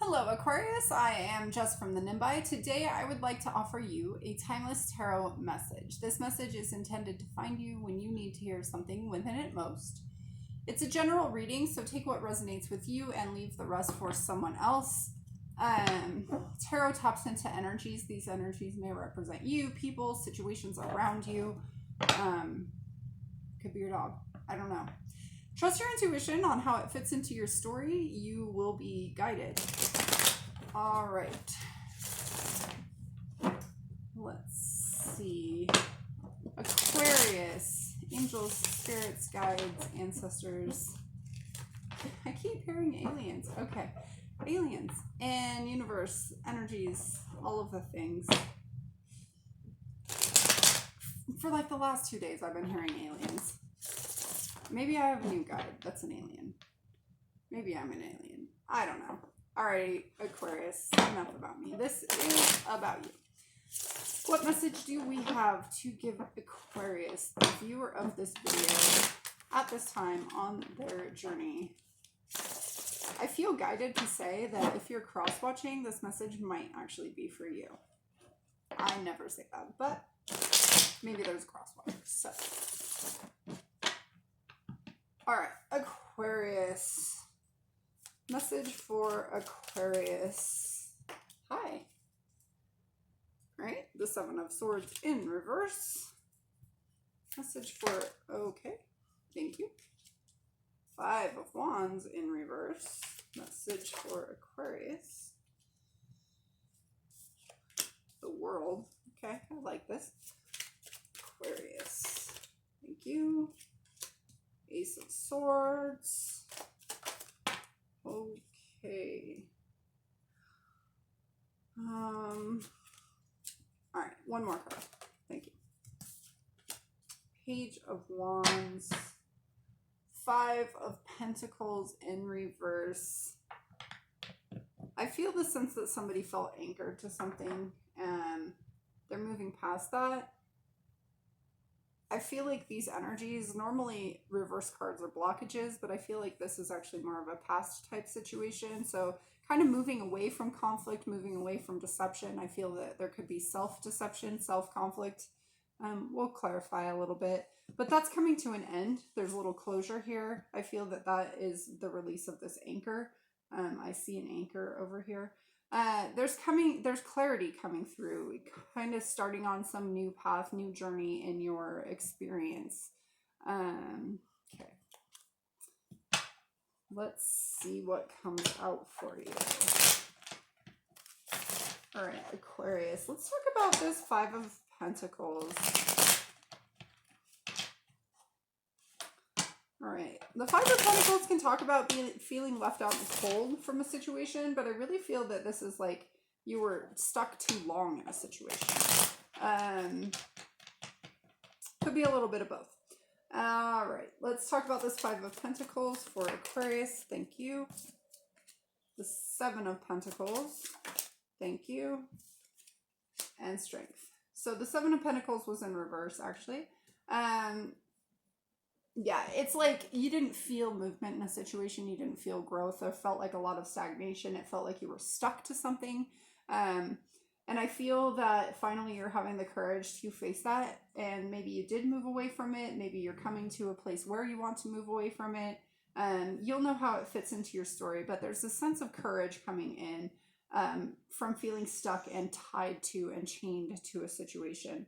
Hello, Aquarius. I am Jess from the Nimbi. Today, I would like to offer you a timeless tarot message. This message is intended to find you when you need to hear something within it most. It's a general reading, so take what resonates with you and leave the rest for someone else. Tarot taps into energies. These energies may represent you, people, situations around you. Could be your dog. I don't know. Trust your intuition on how it fits into your story. You will be guided. All right. Let's see. Aquarius. Angels, spirits, guides, ancestors. I keep hearing aliens. Okay. Aliens and universe, energies, all of the things. For like the last 2 days, I've been hearing aliens. Maybe I have a new guide that's an alien. Maybe I'm an alien. I don't know. Alright, Aquarius, enough about me. This is about you. What message do we have to give Aquarius, the viewer of this video, at this time on their journey? I feel guided to say that if you're cross-watching, this message might actually be for you. I never say that, but maybe there's cross-watchers. So, alright, Aquarius. Message for Aquarius. Hi. Alright, the Seven of Swords in reverse. Message for, okay, thank you. Five of Wands in reverse. Message for Aquarius. The World. Okay, I like this. Aquarius. Thank you. Ace of Swords. Okay. All right, one more card. Thank you. Page of Wands. Five of Pentacles in reverse. I feel the sense that somebody felt anchored to something and they're moving past that. I feel like these energies, normally reverse cards are blockages, but I feel like this is actually more of a past type situation. So kind of moving away from conflict, moving away from deception. I feel that there could be self-deception, self-conflict. We'll clarify a little bit, but that's coming to an end. There's a little closure here. I feel that that is the release of this anchor. I see an anchor over here. There's clarity coming through, kind of starting on some new path, new journey in your experience. Okay. Let's see what comes out for you. All right, Aquarius. Let's talk about this Five of Pentacles. All right, the Five of Pentacles can talk about feeling left out in the cold from a situation, but I really feel that this is like you were stuck too long in a situation. Could be a little bit of both. All right, let's talk about this Five of Pentacles for Aquarius. Thank you. The Seven of Pentacles. Thank you. And Strength. So the Seven of Pentacles was in reverse, actually. Yeah, it's like you didn't feel movement in a situation. You didn't feel growth. It felt like a lot of stagnation. It felt like you were stuck to something. And I feel that finally you're having the courage to face that. And maybe you did move away from it. Maybe you're coming to a place where you want to move away from it. You'll know how it fits into your story. But there's a sense of courage coming in from feeling stuck and tied to and chained to a situation.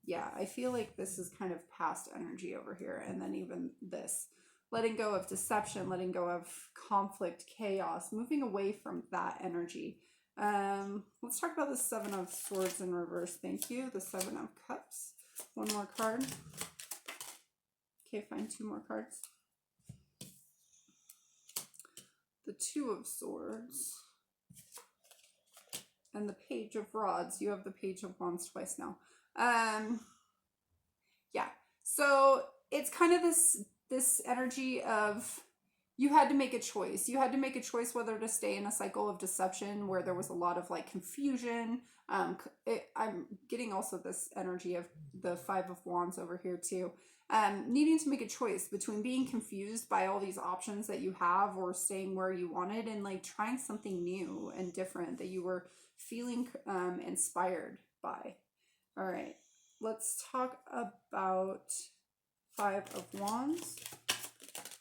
Yeah, I feel like this is kind of past energy over here. And then even this, letting go of deception, letting go of conflict, chaos, moving away from that energy. Let's talk about the Seven of Swords in reverse. Thank you. The Seven of Cups. One more card. Okay, find two more cards. The Two of Swords. And the Page of Rods. You have the Page of Wands twice now. Yeah, so it's kind of this energy of you had to make a choice. You had to make a choice whether to stay in a cycle of deception where there was a lot of like confusion. I'm getting also this energy of the Five of Wands over here too. needing to make a choice between being confused by all these options that you have or staying where you wanted and like trying something new and different that you were feeling inspired by. All right, let's talk about Five of Wands.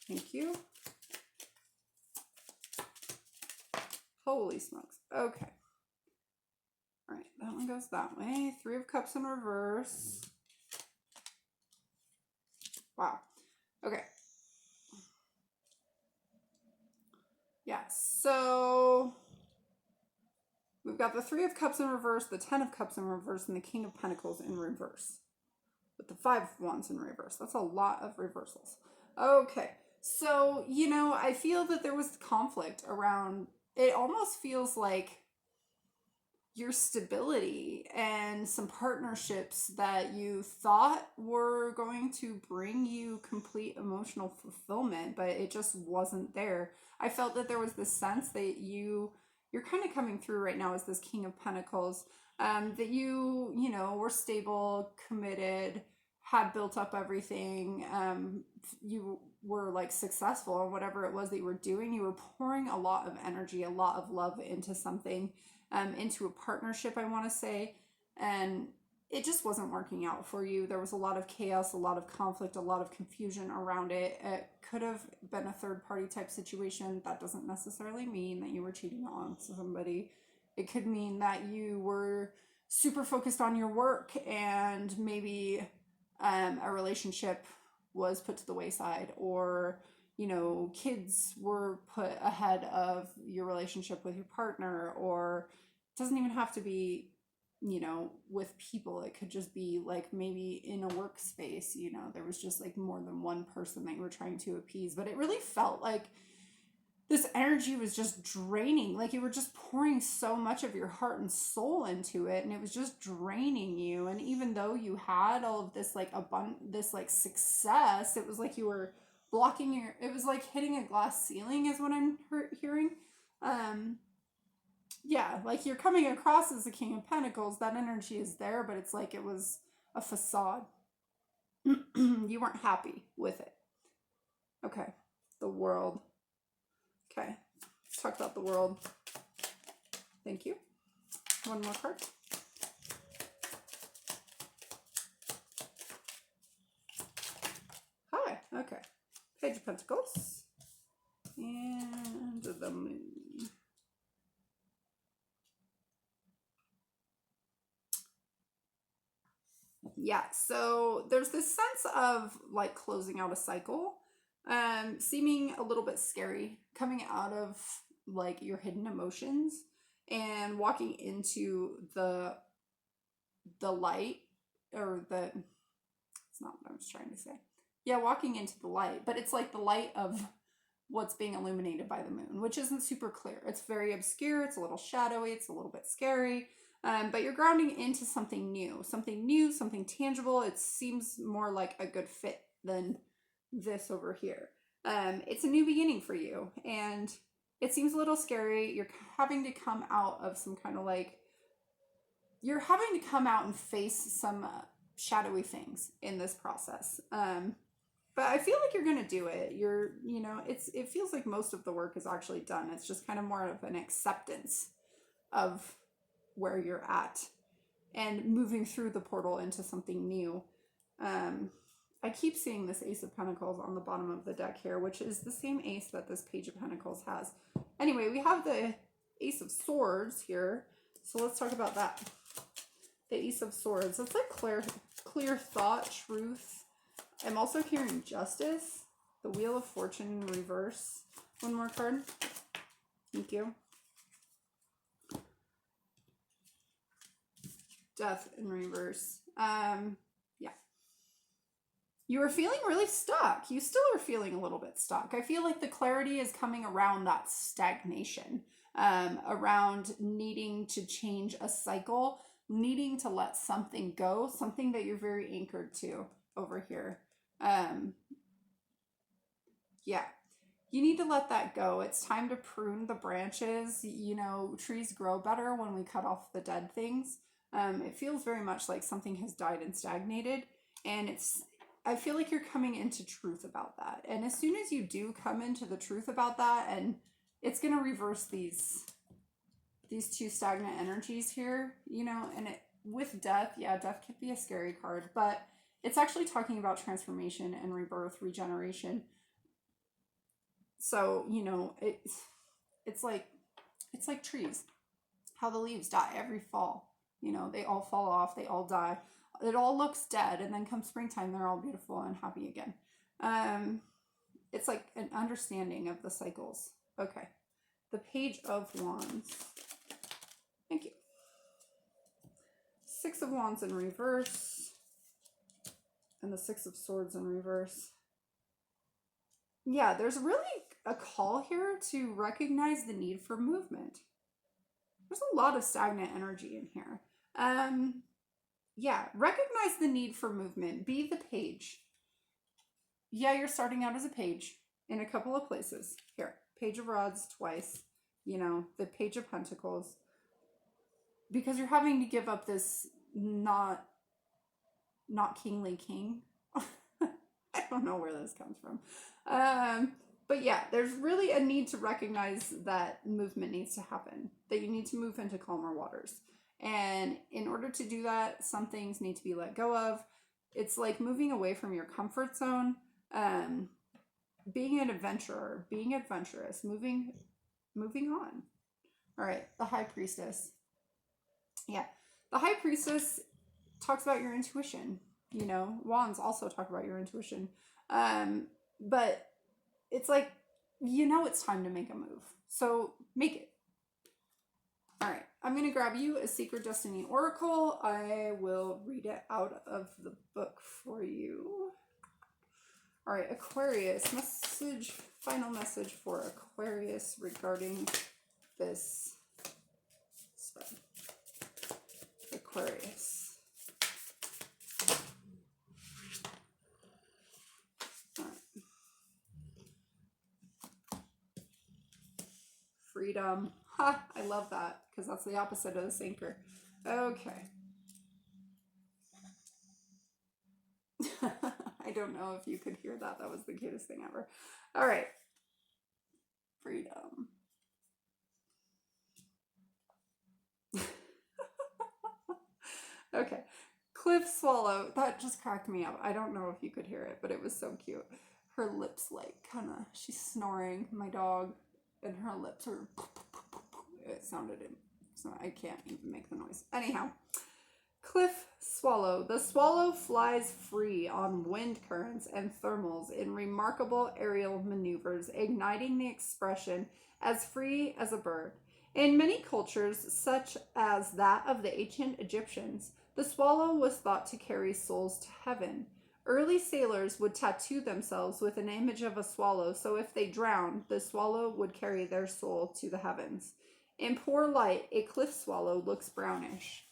Thank you. Holy smokes. Okay. All right, that one goes that way. Three of Cups in reverse. Wow. Okay. Yeah, so we've got the Three of Cups in reverse, the Ten of Cups in reverse, and the King of Pentacles in reverse. With the Five of Wands in reverse. That's a lot of reversals. Okay. So, you know, I feel that there was conflict around, it almost feels like your stability and some partnerships that you thought were going to bring you complete emotional fulfillment, but it just wasn't there. I felt that there was this sense that you're kind of coming through right now as this King of Pentacles, that you know, were stable, committed, had built up everything. You were like successful in whatever it was that you were doing. You were pouring a lot of energy, a lot of love into something, into a partnership, I want to say, and it just wasn't working out for you. There was a lot of chaos, a lot of conflict, a lot of confusion around it. It could have been a third party type situation. That doesn't necessarily mean that you were cheating on somebody. It could mean that you were super focused on your work and maybe a relationship was put to the wayside, or you know, kids were put ahead of your relationship with your partner, or it doesn't even have to be, you know, with people. It could just be like maybe in a workspace, you know, there was just like more than one person that you were trying to appease, but it really felt like this energy was just draining. Like you were just pouring so much of your heart and soul into it, and it was just draining you. And even though you had all of this like this like success, it was like you were blocking your, it was like hitting a glass ceiling is what I'm hearing. Yeah, like you're coming across as the King of Pentacles. That energy is there, but it's like it was a facade. You weren't happy with it. Okay, the World. Okay, let's talk about the World. Thank you. One more card. Hi, okay. Page of Pentacles. And the Moon. Yeah, so there's this sense of like closing out a cycle, seeming a little bit scary, coming out of like your hidden emotions and walking into the light, or the, it's not what I was trying to say. Yeah, walking into the light, but it's like the light of what's being illuminated by the moon, which isn't super clear. It's very obscure, it's a little shadowy, it's a little bit scary. But you're grounding into something new, something tangible. It seems more like a good fit than this over here. It's a new beginning for you, and it seems a little scary. You're having to come out of some kind of like, you're having to come out and face some shadowy things in this process. But I feel like you're going to do it. You know, it feels like most of the work is actually done. It's just kind of more of an acceptance of where you're at and moving through the portal into something new. I keep seeing this Ace of Pentacles on the bottom of the deck here, which is the same ace that this Page of Pentacles has. Anyway, we have the Ace of Swords here. So let's talk about that. The Ace of Swords. It's like clear thought, truth. I'm also hearing Justice. The Wheel of Fortune in reverse. One more card. Thank you. Death in reverse. Yeah. You were feeling really stuck. You still are feeling a little bit stuck. I feel like the clarity is coming around that stagnation, around needing to change a cycle, needing to let something go, something that you're very anchored to over here. Yeah. You need to let that go. It's time to prune the branches. You know, trees grow better when we cut off the dead things. It feels very much like something has died and stagnated, and it's I feel like you're coming into truth about that. And as soon as you do come into the truth about that, and it's going to reverse these two stagnant energies here, you know, and with death, yeah, death could be a scary card, but it's actually talking about transformation and rebirth, regeneration. So, you know, it's like trees, how the leaves die every fall. You know, they all fall off, they all die. It all looks dead, and then come springtime, they're all beautiful and happy again. It's like an understanding of the cycles. Okay. The Page of Wands. Thank you. Six of Wands in reverse. And the Six of Swords in reverse. Yeah, there's really a call here to recognize the need for movement. There's a lot of stagnant energy in here. Yeah, recognize the need for movement. Be the page. Yeah, you're starting out as a page in a couple of places. Here, Page of Rods twice. You know, the Page of Pentacles. Because you're having to give up this not kingly king. I don't know where this comes from. But yeah, there's really a need to recognize that movement needs to happen. That you need to move into calmer waters. And in order to do that, some things need to be let go of. It's like moving away from your comfort zone, being an adventurer, being adventurous, moving on. All right, the High Priestess. Yeah, the High Priestess talks about your intuition. You know, Wands also talk about your intuition. But it's like, you know, it's time to make a move. So make it. All right, I'm going to grab you a Secret Destiny Oracle. I will read it out of the book for you. All right, Aquarius, final message for Aquarius regarding this spread. Aquarius. All right. Freedom. Ha, I love that, because that's the opposite of the sinker. Okay. I don't know if you could hear that. That was the cutest thing ever. All right. Freedom. Okay. Cliff Swallow. That just cracked me up. I don't know if you could hear it, but it was so cute. Her lips, like, kind of, she's snoring, my dog, and her lips are, it sounded, so I can't even make the noise. Anyhow, Cliff Swallow. The swallow flies free on wind currents and thermals in remarkable aerial maneuvers, igniting the expression as free as a bird. In many cultures, such as that of the ancient Egyptians, the swallow was thought to carry souls to heaven. Early sailors would tattoo themselves with an image of a swallow, so if they drowned, the swallow would carry their soul to the heavens. In poor light, a cliff swallow looks brownish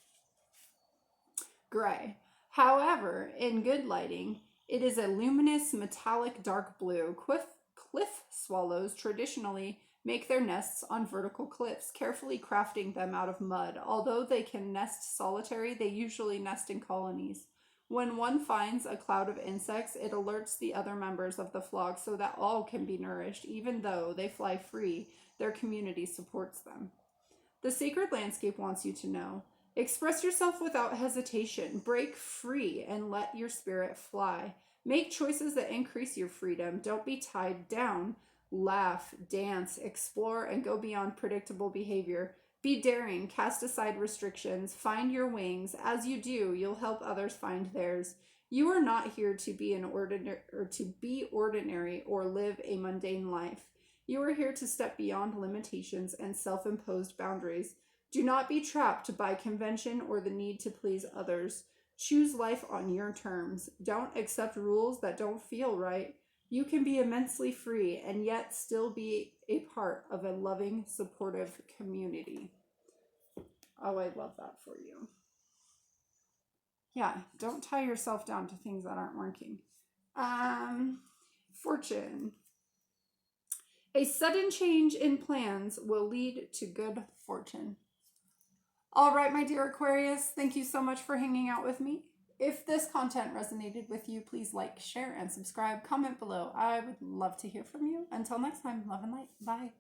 gray. However, in good lighting, it is a luminous metallic dark blue. Cliff swallows traditionally make their nests on vertical cliffs, carefully crafting them out of mud. Although they can nest solitary, they usually nest in colonies. When one finds a cloud of insects, it alerts the other members of the flock so that all can be nourished. Even though they fly free, their community supports them. The sacred landscape wants you to know. Express yourself without hesitation. Break free and let your spirit fly. Make choices that increase your freedom. Don't be tied down. Laugh, dance, explore, and go beyond predictable behavior. Be daring, cast aside restrictions, find your wings. As you do, you'll help others find theirs. You are not here to be ordinary or live a mundane life. You are here to step beyond limitations and self-imposed boundaries. Do not be trapped by convention or the need to please others. Choose life on your terms. Don't accept rules that don't feel right. You can be immensely free and yet still be a part of a loving, supportive community. Oh, I love that for you. Yeah, don't tie yourself down to things that aren't working. Fortune. A sudden change in plans will lead to good fortune. All right, my dear Aquarius, thank you so much for hanging out with me. If this content resonated with you, please like, share, and subscribe. Comment below. I would love to hear from you. Until next time, love and light. Bye.